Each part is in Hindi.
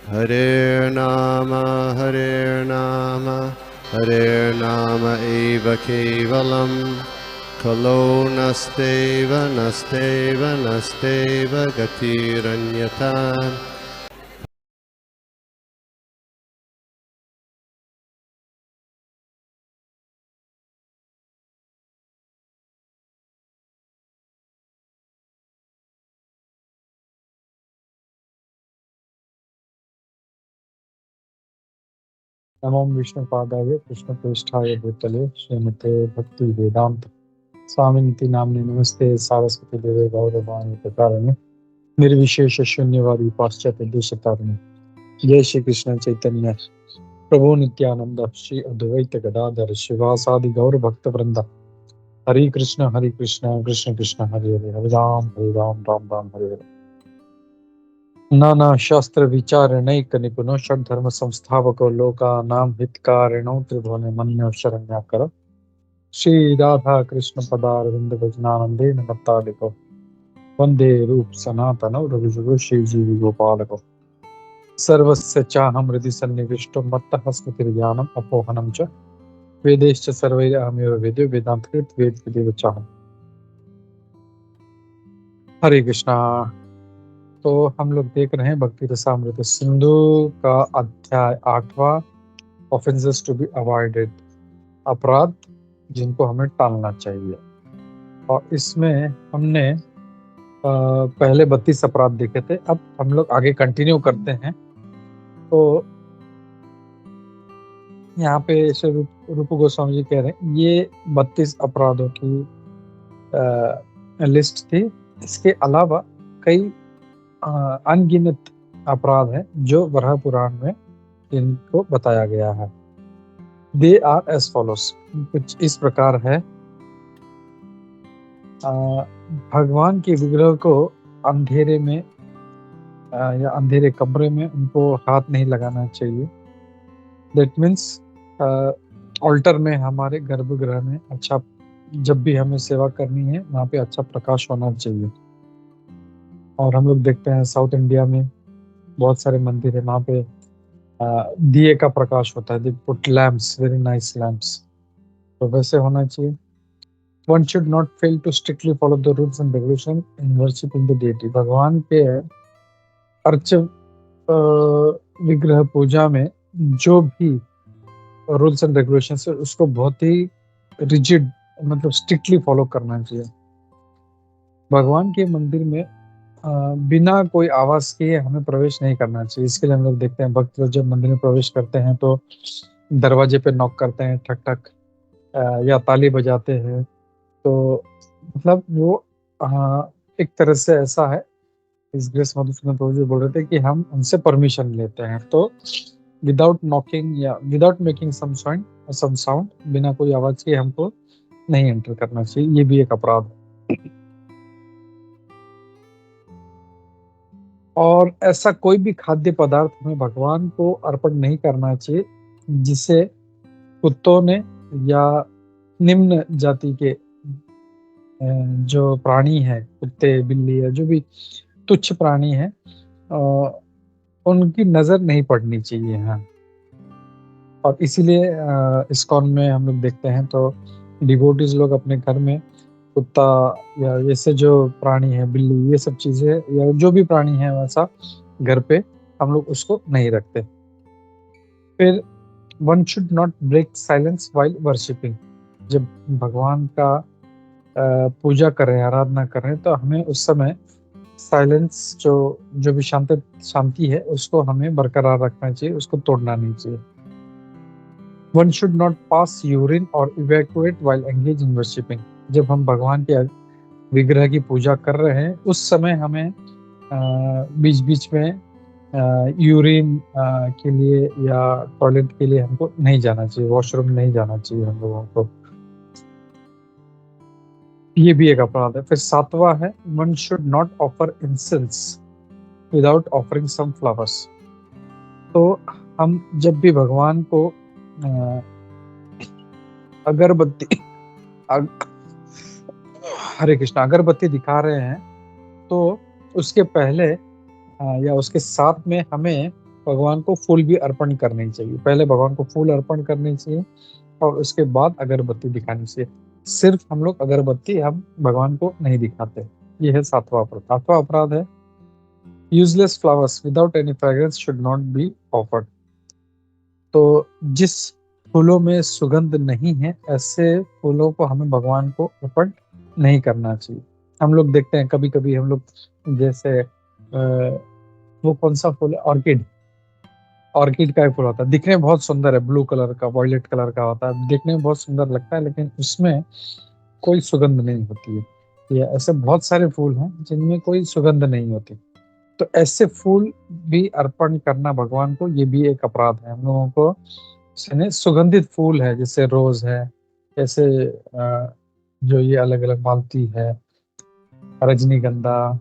Hare Nama Hare Nama eva kevalam Kalo nasteva nasteva nasteva gatiranyata. नमो विष्णुपादाय कृष्णप्रेष्ठाय भूतले श्रीमते भक्ति वेदांत स्वामिनिति नाम्ने नमस्ते सारस्वती देवे गौरवाणी प्रकारिणे निर्विशेष शून्यवादी पाश्चात्य देशतारिणे जय श्री कृष्ण चैतन्य प्रभु नित्यानंद श्री अद्वैत गदाधर शिवासादि गौर भक्त वृंदा हरि कृष्ण कृष्ण कृष्ण हरे हरे हरे राम राम हरे हरे। नाना शास्त्र विचारणैक निपुणो षड धर्म संस्थापको लोका नाम हितकारिणो त्रिभुवन मन्यो शरण्याकर श्री राधा कृष्ण पदारविंद भजनानंदेन मत्तालिको वंदे रूप सनातनो रघुजुगो श्री जीव गोपालको सर्वस्य चाहं हृदि सन्निविष्टो मत्तः स्मृतिर्ज्ञानम् अपोहनं च वेदैश्च सर्वैरहमेव वेद्यो वेदान्तकृत वेद विदेव चाहम्। हरे कृष्णा। तो हम लोग देख रहे हैं भक्ति रसामृत सिंधु का अध्याय 8वां, ऑफेंसेस टू बी अवॉइडेड, अपराध जिनको हमें टालना चाहिए। और इसमें हमने पहले 32 अपराध देखे थे। अब हम लोग आगे कंटिन्यू करते हैं। तो यहाँ पे रूप गोस्वामी जी कह रहे हैं ये 32 अपराधों की लिस्ट थी। इसके अलावा कई अनगिनत अपराध हैं जो वराह पुराण में इनको बताया गया है। दे आर एज फॉलोस, कुछ इस प्रकार है। भगवान के विग्रह को अंधेरे में या अंधेरे कमरे में उनको हाथ नहीं लगाना चाहिए। दैट मीन्स ऑल्टर में, हमारे गर्भगृह में अच्छा, जब भी हमें सेवा करनी है वहाँ पे अच्छा प्रकाश होना चाहिए। और हम लोग देखते हैं साउथ इंडिया में बहुत सारे मंदिर है, वहाँ पे दिए का प्रकाश होता है। They put lamps, very nice lamps, तो वैसे होना चाहिए। One should not fail to strictly follow the rules and regulations in worshiping the deity. भगवान के अर्च विग्रह पूजा में जो भी रूल्स एंड रेगुलेशंस है उसको बहुत ही रिजिड, मतलब स्ट्रिक्टली फॉलो करना चाहिए। भगवान के मंदिर में बिना कोई आवाज किए हमें प्रवेश नहीं करना चाहिए। इसके लिए हम लोग देखते हैं भक्त लोग जब मंदिर में प्रवेश करते हैं तो दरवाजे पे नॉक करते हैं, ठक ठक, या ताली बजाते हैं। तो मतलब वो एक तरह से ऐसा है, इस ग्रेस मधुसूदन प्रभु जी बोल रहे थे कि हम उनसे परमिशन लेते हैं। तो विदाउट नॉकिंग या विदाउट मेकिंग सम साउंड, बिना कोई आवाज के हमको नहीं एंटर करना चाहिए। ये भी एक अपराध है। और ऐसा कोई भी खाद्य पदार्थ हमें भगवान को अर्पण नहीं करना चाहिए जिसे कुत्तों ने या निम्न जाति के जो प्राणी है, कुत्ते बिल्ली या जो भी तुच्छ प्राणी है, उनकी नजर नहीं पड़नी चाहिए। हाँ, और इसीलिए इस्कॉन में हम लोग देखते हैं तो डिवोटीज लोग अपने घर में कुत्ता या जैसे जो प्राणी है, बिल्ली, ये सब चीजें या जो भी प्राणी है वैसा घर पे हम लोग उसको नहीं रखते। फिर one should not break silence while worshipping. जब भगवान का पूजा करें, आराधना करें, तो हमें उस समय साइलेंस, जो भी शांति है उसको हमें बरकरार रखना चाहिए, उसको तोड़ना नहीं चाहिए। One should not pass urine और evacuate while engage in worshipping. जब हम भगवान के विग्रह की पूजा कर रहे हैं उस समय हमें बीच बीच में यूरिन के लिए या टॉयलेट के लिए हमको नहीं जाना चाहिए, वॉशरूम नहीं जाना चाहिए हम लोगों को। ये भी एक अपराध है। फिर 7वां है, one should not offer incense without offering some flowers. तो हम जब भी भगवान को अगरबत्ती हरे कृष्णा अगरबत्ती दिखा रहे हैं तो उसके पहले या उसके साथ में हमें भगवान को फूल भी अर्पण करनी चाहिए। पहले भगवान को फूल अर्पण करनी चाहिए और उसके बाद अगरबत्ती दिखानी चाहिए। सिर्फ हम लोग अगरबत्ती हम भगवान को नहीं दिखाते। ये है 7वां अपराध। 8वां अपराध है useless flowers without any fragrance should not be offered. तो जिस फूलों में सुगंध नहीं है ऐसे फूलों को हमें भगवान को अर्पण नहीं करना चाहिए। हम लोग देखते हैं कभी कभी हम लोग जैसे वो कौन सा फूल है, ऑर्किड। ऑर्किड का एक फूल होता है, दिखने में बहुत सुंदर है, ब्लू कलर का, वॉयलेट कलर का होता है, देखने में बहुत सुंदर लगता है, लेकिन उसमें कोई सुगंध नहीं होती है। ये ऐसे बहुत सारे फूल हैं जिनमें कोई सुगंध नहीं होती। तो ऐसे फूल भी अर्पण करना भगवान को, ये भी एक अपराध है। हम लोगों को सुगंधित फूल है जैसे रोज है, जैसे जो ये अलग अलग मालती है, रजनीगंधा,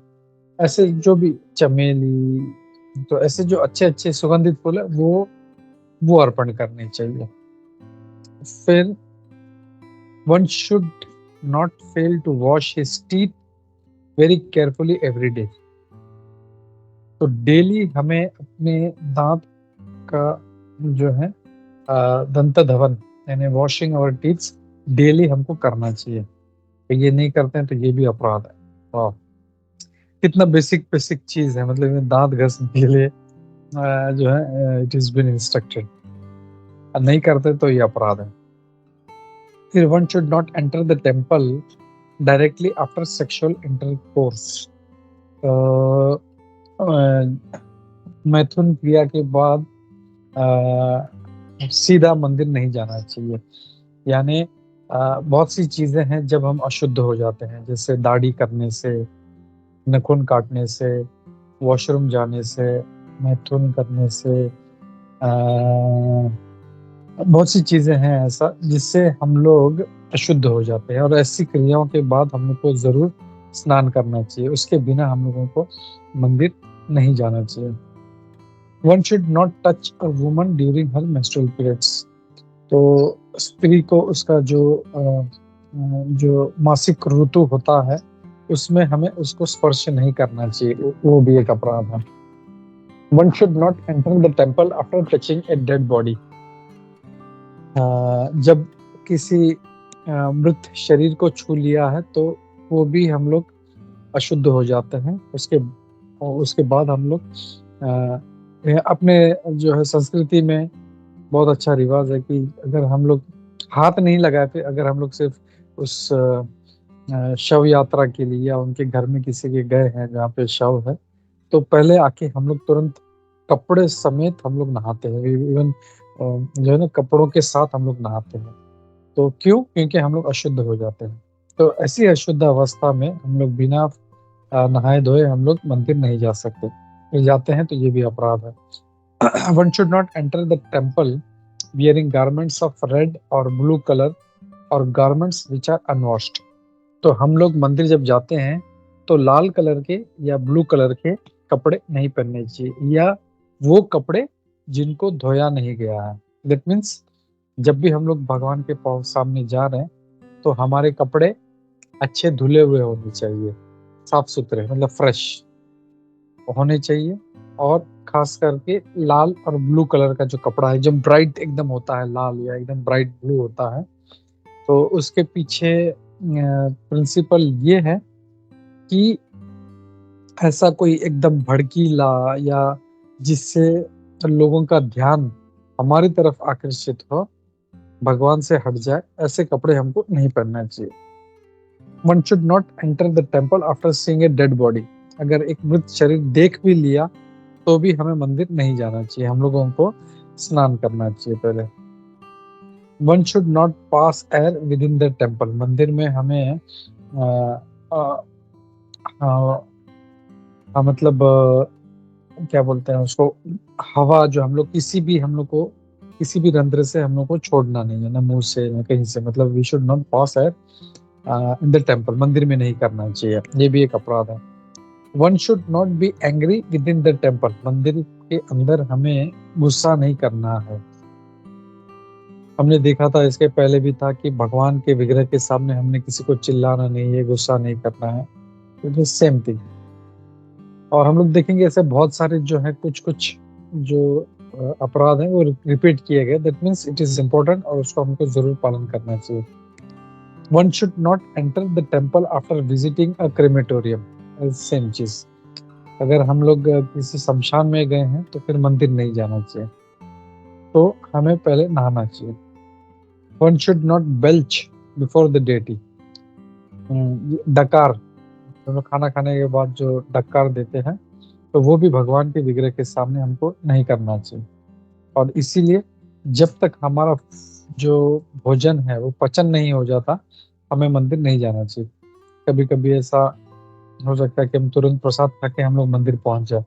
ऐसे जो भी चमेली, तो ऐसे जो अच्छे अच्छे सुगंधित फूल है वो अर्पण करने चाहिए। फिर one should not fail to wash his teeth very carefully every day. तो डेली हमें अपने दांत का जो है दंत धवन यानी वॉशिंग और टीथ डेली हमको करना चाहिए। तो ये नहीं करते हैं तो ये भी अपराध है। वाह, कितना बेसिक बेसिक चीज है, मतलब ये दांत घसने के लिए जो है इट इज बीन इंस्ट्रक्टेड, नहीं करते तो ये अपराध है। फिर one should not enter the temple directly after sexual intercourse. मैथुन क्रिया के बाद सीधा मंदिर नहीं जाना चाहिए। यानी बहुत सी चीजें हैं जब हम अशुद्ध हो जाते हैं, जैसे दाढ़ी करने से, नाखून काटने से, वॉशरूम जाने से, मैथुन करने से, बहुत सी चीजें हैं ऐसा जिससे हम लोग अशुद्ध हो जाते हैं, और ऐसी क्रियाओं के बाद हम लोग को जरूर स्नान करना चाहिए। उसके बिना हम लोगों को मंदिर नहीं जाना चाहिए। One should not touch a woman during her menstrual periods. तो स्त्री को उसका जो मासिक ऋतु होता है उसमें हमें उसको स्पर्श नहीं करना चाहिए, वो भी एक अपराध है। One should not enter the temple after touching a dead body. जब किसी मृत शरीर को छू लिया है तो वो भी हम लोग अशुद्ध हो जाते हैं। उसके बाद हम लोग अपने जो है संस्कृति में बहुत अच्छा रिवाज है कि अगर हम लोग हाथ नहीं लगाते, अगर हम लोग सिर्फ उस शव यात्रा के लिए या उनके घर में किसी के गए हैं जहाँ पे शव है, तो पहले आके हम लोग तुरंत कपड़े समेत हम लोग नहाते हैं। इवन जो है ना कपड़ों के साथ हम लोग नहाते हैं। तो क्यों? क्योंकि हम लोग अशुद्ध हो जाते हैं। तो ऐसी अशुद्ध अवस्था में हम लोग बिना नहाए धोए हम लोग मंदिर नहीं जा सकते। ये जाते हैं तो ये भी अपराध है। One should not enter the temple wearing garments of red और blue color और garments which are unwashed। तो हम लोग मंदिर जब जाते हैं तो लाल कलर के या ब्लू कलर के कपड़े नहीं पहनने चाहिए, या वो कपड़े जिनको धोया नहीं गया है। दैट मीन्स जब भी हम लोग भगवान के सामने जा रहे हैं तो हमारे कपड़े अच्छे धुले हुए होने चाहिए, साफ सुथरे, मतलब फ्रेश होने चाहिए। और खास करके लाल और ब्लू कलर का जो कपड़ा है, जो ब्राइट एकदम होता है, लाल या एकदम ब्राइट ब्लू होता है, तो उसके पीछे प्रिंसिपल ये है कि ऐसा कोई एकदम भड़कीला या जिससे लोगों का ध्यान हमारी तरफ आकर्षित हो, भगवान से हट जाए, ऐसे कपड़े हमको नहीं पहनना चाहिए। One should not enter the temple after seeing a dead body. अगर एक मृत शरीर देख भी लिया तो भी हमें मंदिर नहीं जाना चाहिए, हम लोगों को स्नान करना चाहिए पहले। One should not pass air with in the temple. मंदिर में हमें मतलब क्या बोलते हैं उसको, हवा जो हम लोग किसी भी रंध्र से हम लोग को छोड़ना नहीं है, ना मुंह से ना कहीं से, मतलब we should not pass air in the temple. मंदिर में नहीं करना चाहिए, ये भी एक अपराध है। One should not be angry with in the temple. मंदिर के अंदर हमें गुस्सा नहीं करना है। हमने देखा था, इसके पहले भी था कि भगवान के विग्रह के सामने हमने किसी को चिल्लाना नहीं है, गुस्सा नहीं करना है, इट इज सेम थिंग। और हम लोग देखेंगे ऐसे बहुत सारे जो है कुछ जो अपराध है वो रिपीट किए गए, that means it is important और उसको हमको जरूर पालन करना चाहिए। One should not enter the temple after visiting a crematorium, same चीज। अगर हम लोग किसी शमशान में गए हैं तो फिर मंदिर नहीं जाना चाहिए, तो हमें पहले नहाना चाहिए। One should not belch before the deity, डकार, हम लोग खाना खाने के बाद जो डकार देते हैं तो वो भी भगवान के विग्रह के सामने हमको नहीं करना चाहिए। और इसीलिए जब तक हमारा जो भोजन है वो पचन नहीं हो जाता, हमें मंदिर नहीं जाना चाहिए। कभी कभी ऐसा हो सकता है कि हम तुरंत प्रसाद खा के हम लोग मंदिर पहुंच जाए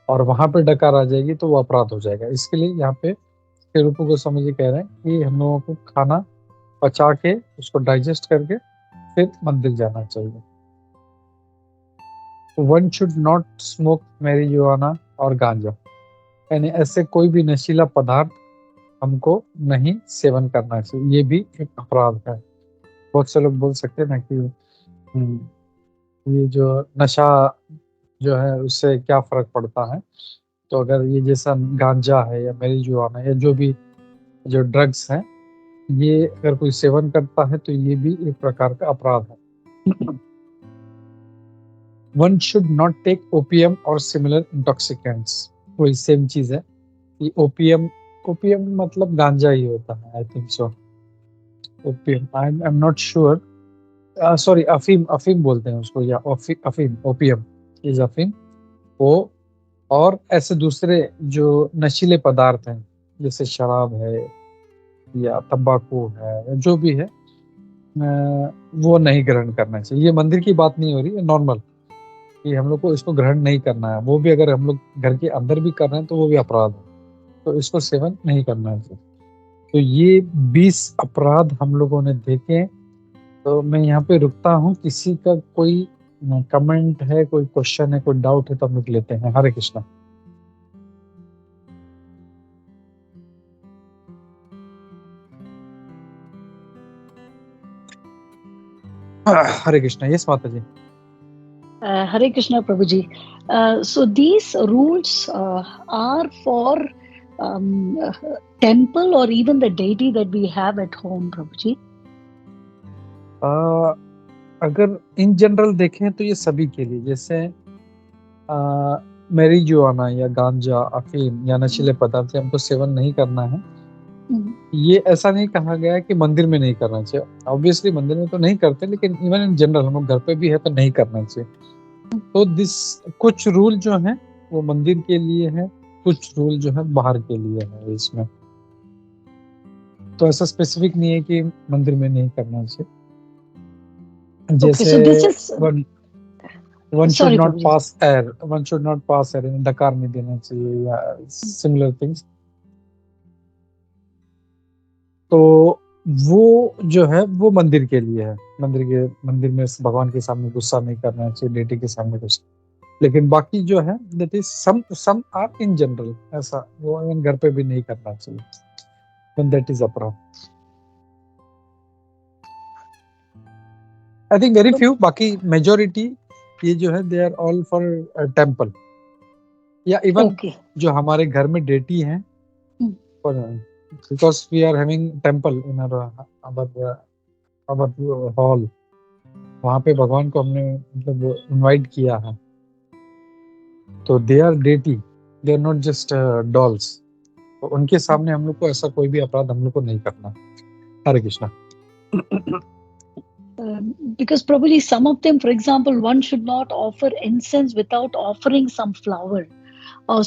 और वहां पे डकार आ जाएगी तो वो अपराध हो जाएगा। इसके लिए यहाँ पे श्री रूप गोस्वामी जी कह रहे हैं कि हम लोगों को खाना पचा के उसको डाइजेस्ट करके फिर मंदिर जाना चाहिए। One should not smoke marijuana और गांजा, यानी ऐसे कोई भी नशीला पदार्थ हमको नहीं सेवन करना चाहिए, ये भी एक अपराध है। बहुत से लोग बोल सकते हैं ना कि ये जो नशा जो है उससे क्या फर्क पड़ता है। तो अगर ये जैसा गांजा है या मैरिजुआना या जो भी जो ड्रग्स हैं, ये अगर कोई सेवन करता है तो ये भी एक प्रकार का अपराध है। One should not take opium और सिमिलर इंटॉक्सिकेंट्स, वही सेम चीज है कि ओपियम, ओपियम मतलब गांजा ही होता है, I think so. Opium, I am not sure, sorry अफीम, अफीम बोलते हैं उसको, या अफीम, ओपियम इज अफीम वो। और ऐसे दूसरे जो नशीले पदार्थ हैं जैसे शराब है या तंबाकू है या जो भी है, वो नहीं ग्रहण करना चाहिए। ये मंदिर की बात नहीं हो रही है, नॉर्मल कि हम लोग को इसको ग्रहण नहीं करना है। वो भी अगर हम लोग घर के अंदर भी कर रहे हैं तो वो भी अपराध है, तो इसको सेवन नहीं करना चाहिए। तो ये 20 अपराध हम लोगों ने देखे। तो मैं यहाँ पे रुकता हूँ, किसी का कोई कमेंट है, कोई क्वेश्चन है, कोई डाउट है तो हम लोग लेते हैं। हरे कृष्णा। हरे कृष्णा, यस माता जी। Hare Krishna, Prabhuji. So these rules are for temple or even the deity that we have at home, Prabhuji. अगर इन जनरल देखें तो ये सभी के लिए, जैसे मैरिजुआना या गांजा, अफीम या नशीले पदार्थ हमको सेवन नहीं करना है। ये ऐसा नहीं कहा गया है कि मंदिर में नहीं करना चाहिए। ऑब्वियसली मंदिर में तो नहीं करते, लेकिन इवन इन जनरल हम लोग घर पे भी है तो नहीं करना चाहिए। तो दिस कुछ रूल जो है वो मंदिर के लिए है, कुछ रूल जो है बाहर के लिए है इसमें। तो ऐसा स्पेसिफिक नहीं है कि मंदिर में नहीं करना चाहिए। जैसे one should not pass air, one should not pass air, डकार नहीं देना चाहिए या सिमिलर थिंग्स। तो वो जो है वो मंदिर के लिए है। मंदिर में भगवान के सामने गुस्सा नहीं करना चाहिए, डेटी के सामने गुस्सा। लेकिन बाकी जो है that is some are in general, ऐसा वो इवन घर पे भी नहीं करना चाहिए, व्हेन दैट इज अपराध। आई थिंक वेरी फ्यू, बाकी मेजॉरिटी ये जो है they are all for temple या इवन जो हमारे घर में डेटी हैं, because we are having temple in our hall, वहाँ पे भगवान को हमने मतलब इनवाइट किया है, तो they are deity, they are not just dolls। तो उनके सामने हम लोग को ऐसा कोई भी अपराध हम लोग को नहीं करना। हरे Krishna. Because probably some of them, for example, one should not offer incense without offering some flower.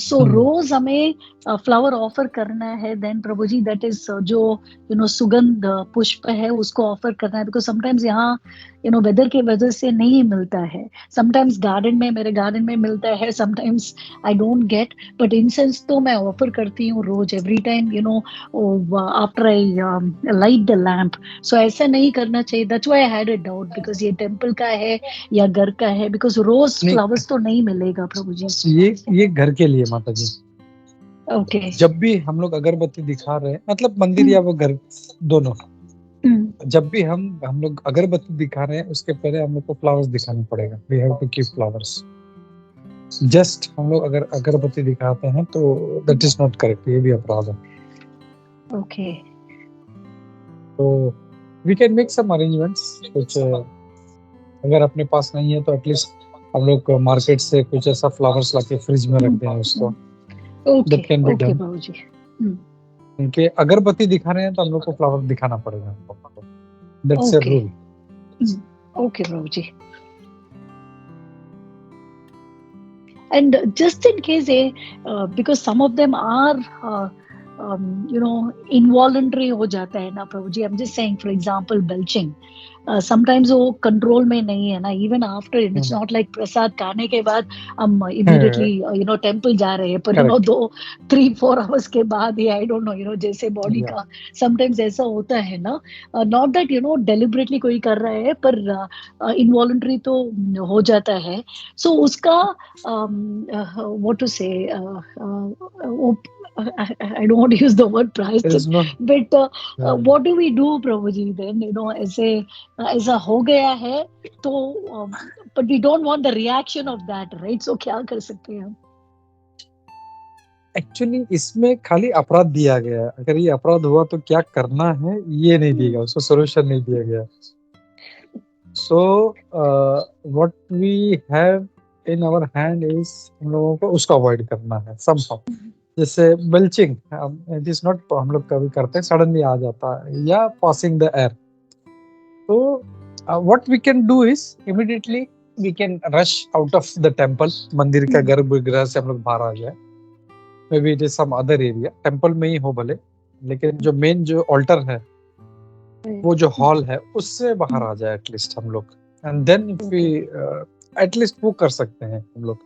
So रोज हमें फ्लावर ऑफर करना है, देन प्रभु जी दैट इज जो सुगंध पुष्प है उसको ऑफर करना है। बिकॉज समटाइम्स यहाँ वेदर के वजह से नहीं मिलता है, समटाइम्स गार्डन में, मेरे गार्डन में मिलता है, sometimes I don't get, but incense तो मैं ऑफर करती हूँ रोज, every time after I light the lamp. So ऐसा नहीं करना चाहिए। That's why I had a doubt, because ये टेम्पल का है या घर का है, बिकॉज रोज फ्लावर्स तो नहीं मिलेगा प्रभु जी। ये घर के लिए माता जी। ओके। जब भी हम लोग अगरबत्ती दिखा रहे हैं, मतलब मंदिर या वो घर दोनों, जब भी हम लोग अगरबत्ती दिखा रहे हैं उसके पहले हम लोग को फ्लावर्स दिखाना पड़ेगा। We have to keep flowers. Just हम लोग अगर अगरबत्ती दिखाते हैं तो दैट इज नॉट करेक्ट, ये भी अपराध है। Okay. तो we can make some arrangements, कुछ अगर अपने पास नहीं है तो एटलीस्ट हम लोग मार्केट से कुछ ऐसा फ्लावर्स लाके फ्रिज में रख दें उसको, that Okay. Can be Okay, done. Prabhuji. Hmm. उनके अगरबत्ती दिखा रहे हैं तो हम लोग को फ्लावर दिखाना पड़ेगा हम लोग को, that's a Okay. Rule. Okay, Prabhuji. And just in case, because some of them are, involuntary हो जाता है ना Prabhuji. I'm just saying, for example, belching. Sometimes वो कंट्रोल में नहीं है ना, even after, it's not like prasad खाने के बाद हम इमीडिएटली टेम्पल जा रहे हैं, पर Correct. 2-3-4 आवर्स के बाद ही, आई डोंट नो, जैसे बॉडी Yeah. का समटाइम्स ऐसा होता है ना, नॉट दैट डेलिबरेटली कोई कर रहा है, पर इनवॉलंटरी तो हो जाता है। सो उसका व्हाट टू से, I don't want to use the word There is प्रायश्चित, no but yeah. what do we do Prabhu ji then, ऐसा हो गया है तो, but we don't want the reaction of that, right? So क्या कर सकते हैं हम? एक्चुअली इसमें खाली अपराध दिया गया है, अगर ये अपराध हुआ तो क्या करना है ये नहीं दिया गया, उसको सोल्यूशन नहीं दिया गया। So what we have in our hand is, हम लोगों को उसको अवॉइड करना है समहाउ। जैसे बेल्चिंग, इट इज नॉट, हम लोग कभी करते हैं सडनली आ जाता है, या पासिंग द एयर। तो what we can do is immediately we can rush out of the temple, मंदिर का गर्भगृह से हम लोग बाहर आ जाए। Maybe it is some other area, temple में ही हो भले, लेकिन जो मेन जो ऑल्टर है, वो जो हॉल है, उससे बाहर आ जाए एटलीस्ट हम लोग। And then if we at least वो कर सकते हैं हम लोग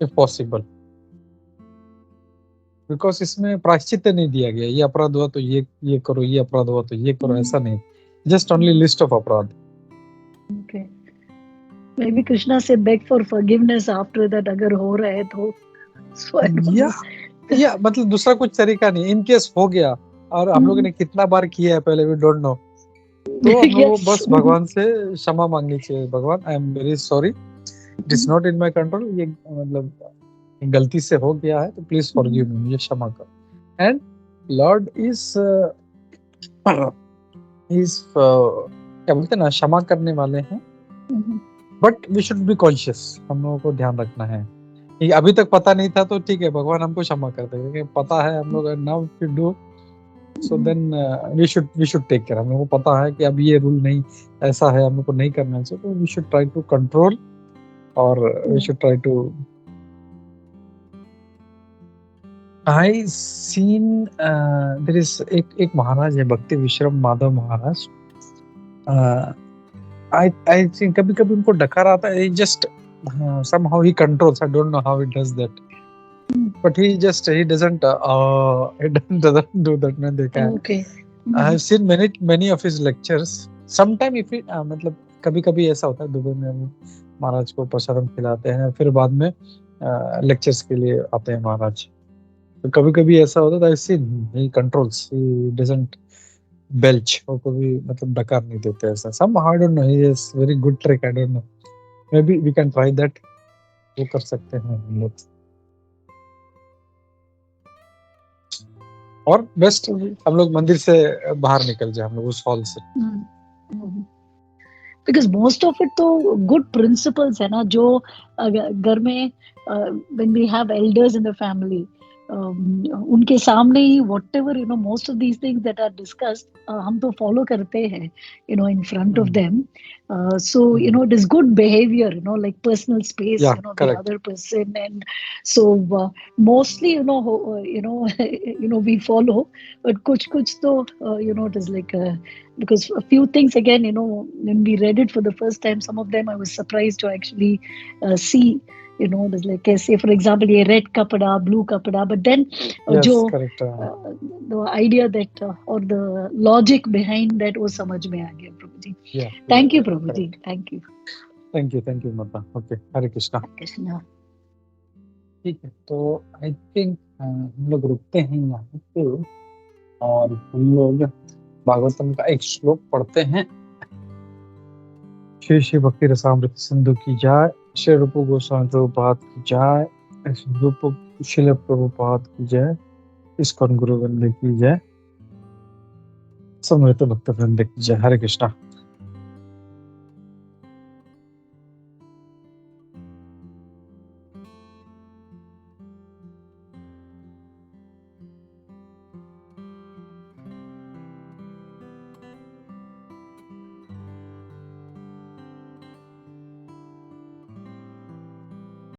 इफ पॉसिबल, बिकॉज इसमें प्रायश्चित नहीं दिया गया, ये अपराध हुआ तो ये करो, ये अपराध हुआ तो ये करो, ऐसा नहीं, जस्ट ओनली लिस्ट ऑफ अपराध। Okay. Maybe Krishna से beg for forgiveness after that अगर हो रहा है तो, so I don't know. या मतलब दूसरा कुछ तरीका नहीं, इन केस हो गया और हम लोगों ने कितना बार किया है पहले, वी डोंट नो, तो हम लोगों को बस भगवान से क्षमा मांगनी चाहिए। भगवान, I am very sorry, it is not in my control, ये मतलब गलती से हो गया है, तो प्लीज फॉरगिव मी, मुझे क्षमा कर। एंड लॉर्ड इज क्या बोलते हैं ना, क्षमा करने वाले हैं, but we should be conscious, हम लोगों को ध्यान रखना है। ये अभी तक पता नहीं था तो ठीक है, भगवान हमको क्षमा कर देंगे, पता है हम लोग, now we do, so then we should take care. हम लोग को पता है कि अब ये रूल नहीं, ऐसा है, हम लोग को नहीं करना चाहिए, तो we should try to control, और we should try to. I seen there is एक महाराज है, भक्ति विश्रम माधव महाराज, आई थिंक कभी कभी उनको डकार आता है, just somehow he controls, I don't know how he does that, but he doesn't do that, मैंने देखा है। Okay. I have seen many of his lectures. Sometime if मतलब कभी कभी ऐसा होता है, दुबई में हम महाराज को प्रसादम खिलाते हैं, फिर बाद में लेक्चर्स के लिए आते हैं महाराज, तो कभी कभी ऐसा होता है, I see he controls, he doesn't belch, और कभी मतलब डकार नहीं देते ऐसा, somehow I don't know, he is very good trick, I don't know, maybe we can try that, वो कर सकते हैं हम लोग। और बेस्ट हम लोग मंदिर से बाहर निकल जाए, हम लोग उस हॉल से, बिकॉज मोस्ट ऑफ इट तो गुड प्रिंसिपल्स है ना, जो घर में when we have elders in the family, उनके सामने ही whatever most of these things that are discussed, हम तो follow करते हैं in front of them, so it is good behavior, like personal space, Yeah, the correct. other person, and so mostly we follow, but kuch to it is like because a few things again, when we read it for the first time, some of them I was surprised to actually see. There's like say for example ये red kapda, blue kapda, but then Yes, जो correct. the idea that or the logic behind that वो समझ में आ गया प्रभु जी। Yeah, Thank you yeah, Prabhu ji, correct. thank you। Thank you माता। Okay, हरे कृष्णा। कृष्णा। ठीक है, तो आई थिंक हम लोग रुकते हैं यहाँ पे, और हम लोग भागवतम का एक श्लोक पढ़ते हैं। श्री श्री भक्ति रसामृत सिंधु की जय। श्री रूप गोस्वामी प्रभुपाद की जय, रूप शिल प्रभुपाद की जय, इस्कॉन गुरु वृंद की जय, समवेत भक्त वृंद की जय। हरे कृष्णा।